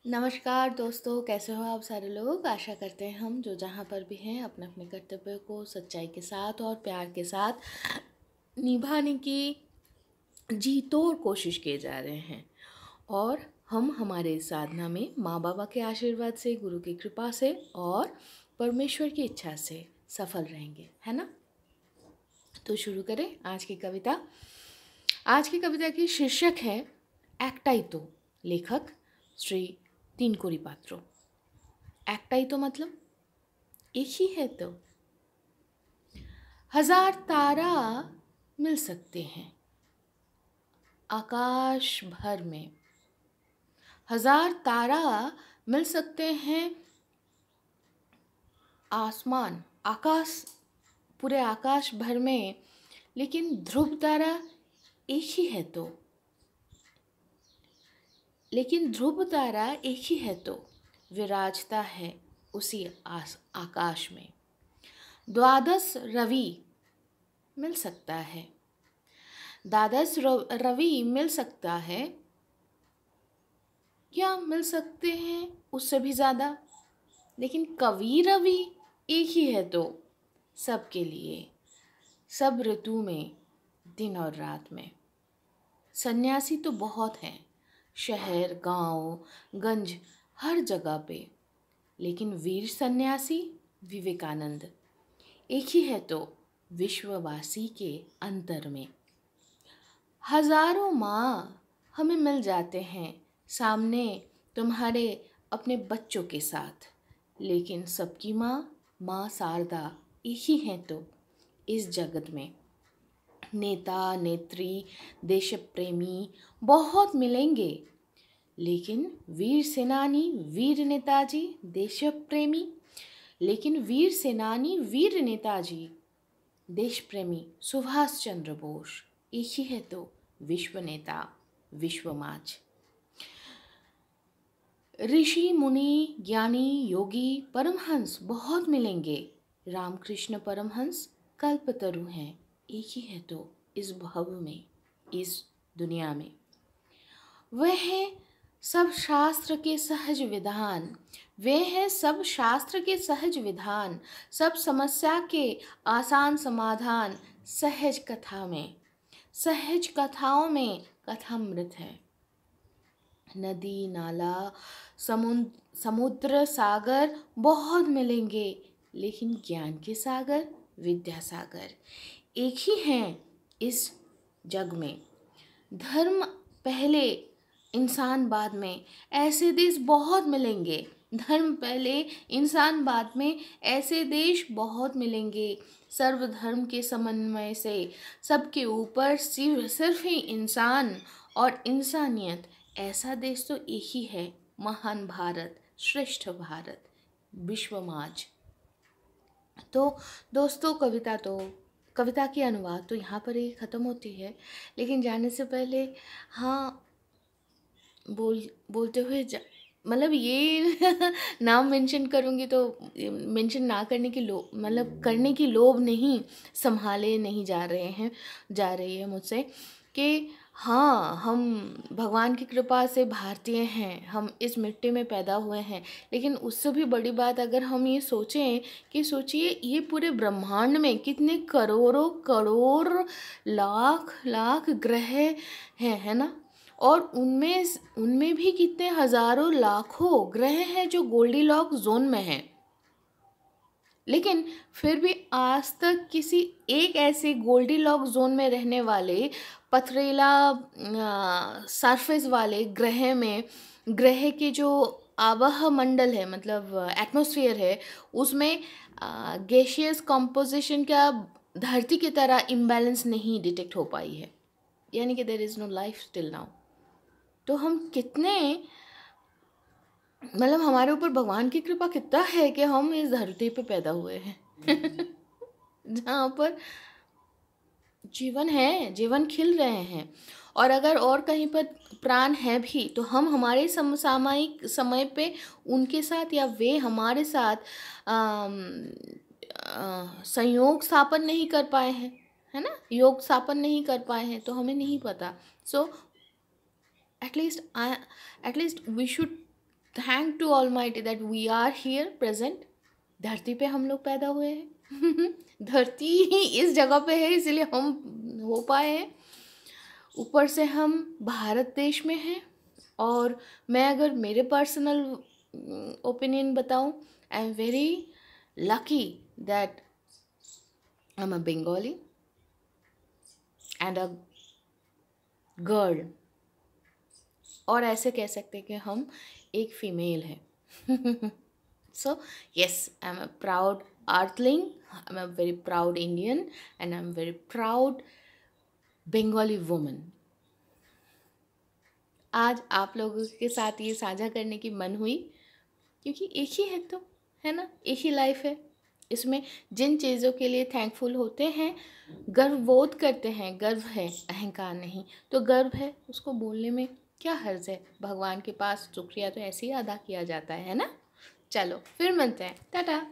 नमस्कार दोस्तों, कैसे हो आप सारे लोग। आशा करते हैं हम जो जहाँ पर भी हैं अपने अपने कर्तव्य को सच्चाई के साथ और प्यार के साथ निभाने की जी तोड़ कोशिश किए जा रहे हैं। और हम हमारे इस साधना में माँ बाबा के आशीर्वाद से, गुरु की कृपा से और परमेश्वर की इच्छा से सफल रहेंगे, है ना। तो शुरू करें आज की कविता। आज की कविता की शीर्षक है एक्टाइतो। लेखक श्री तीनकोरी पात्रो। एक्टाइतो मतलब एक ही है। तो हजार तारा मिल सकते हैं आकाश भर में, हजार तारा मिल सकते हैं आसमान आकाश, पूरे आकाश भर में, लेकिन ध्रुव तारा एक ही है। तो लेकिन ध्रुव तारा एक ही है, तो विराजता है उसी आकाश में। द्वादश रवि मिल सकता है, द्वादश रवि मिल सकता है, या मिल सकते हैं उससे भी ज़्यादा, लेकिन कवि रवि एक ही है। तो सबके लिए, सब ऋतु में, दिन और रात में। सन्यासी तो बहुत हैं, शहर गांव गंज हर जगह पे, लेकिन वीर सन्यासी विवेकानंद एक ही है। तो विश्ववासी के अंतर में हजारों माँ हमें मिल जाते हैं सामने तुम्हारे अपने बच्चों के साथ, लेकिन सबकी माँ शारदा एक ही है। तो इस जगत में नेता नेत्री देश प्रेमी बहुत मिलेंगे, लेकिन वीर सेनानी वीर नेताजी देश प्रेमी, लेकिन वीर सेनानी वीर नेताजी देश प्रेमी सुभाष चंद्र बोस एक ही है। तो विश्व नेता विश्वमाज। ऋषि मुनि ज्ञानी योगी परमहंस बहुत मिलेंगे, रामकृष्ण परमहंस कल्पतरु हैं एक ही है। तो इस भव में, इस दुनिया में वह है सब शास्त्र के सहज विधान, वे हैं सब शास्त्र के सहज विधान, सब समस्या के आसान समाधान, सहज कथा में, सहज कथाओं में कथामृत है। नदी नाला समुद्र सागर बहुत मिलेंगे, लेकिन ज्ञान के सागर विद्यासागर एक ही हैं इस जग में। धर्म पहले इंसान बाद में, ऐसे देश बहुत मिलेंगे। धर्म पहले इंसान बाद में, ऐसे देश बहुत मिलेंगे। सर्वधर्म के समन्वय से सबके ऊपर सिर्फ ही इंसान और इंसानियत, ऐसा देश तो एक ही है, महान भारत, श्रेष्ठ भारत, विश्वमाज। तो दोस्तों, कविता की अनुवाद तो यहाँ पर ही ख़त्म होती है, लेकिन जाने से पहले हाँ बोलते हुए मतलब ये नाम मेंशन करूँगी तो मेंशन ना करने की करने की लोभ नहीं संभाले नहीं जा रही है मुझसे कि हाँ, हम भगवान की कृपा से भारतीय हैं, हम इस मिट्टी में पैदा हुए हैं। लेकिन उससे भी बड़ी बात अगर हम ये सोचें कि सोचिए ये पूरे ब्रह्मांड में कितने करोड़ों करोड़ लाख लाख ग्रह हैं, है ना। और उनमें भी कितने हजारों लाखों ग्रह हैं जो गोल्डीलॉक जोन में हैं, लेकिन फिर भी आज तक किसी एक ऐसे गोल्डीलॉक जोन में रहने वाले पथरीला सरफेस वाले ग्रह के जो आवाह मंडल है, मतलब एटमॉस्फेयर है, उसमें गैसियस कंपोजिशन का धरती की तरह इम्बैलेंस नहीं डिटेक्ट हो पाई है, यानी कि there is no life till now. तो हम कितने, मतलब हमारे ऊपर भगवान की कृपा कितना है कि हम इस धरती पे पैदा हुए हैं जहाँ पर जीवन है, जीवन खिल रहे हैं। और अगर और कहीं पर प्राण है भी तो हम हमारे समसामयिक समय पे उनके साथ या वे हमारे साथ संयोग स्थापन नहीं कर पाए हैं, है ना, योग स्थापन नहीं कर पाए हैं, तो हमें नहीं पता। So at least we should thank to almighty that we are here present. धरती पे हम लोग पैदा हुए हैं धरती ही इस जगह पे है इसीलिए हम हो पाए हैं। ऊपर से हम भारत देश में हैं। और मैं अगर मेरे पर्सनल ओपिनियन बताऊं, I am very lucky that I am a Bengali and a girl. और ऐसे कह सकते हैं कि हम एक फीमेल हैं so yes, I am a proud earthling, I'm a very proud Indian and I'm very proud Bengali woman। आज आप लोगों के साथ ये साझा करने की मन हुई क्योंकि एक ही है तो, है ना, एक ही लाइफ है। इसमें जिन चीज़ों के लिए थैंकफुल होते हैं, गर्वबोध करते हैं, गर्व है, अहंकार नहीं, तो गर्व है उसको बोलने में क्या हर्ज है। भगवान के पास शुक्रिया तो ऐसे ही अदा किया जाता है ना। चलो फिर मिलते हैं, टाटा।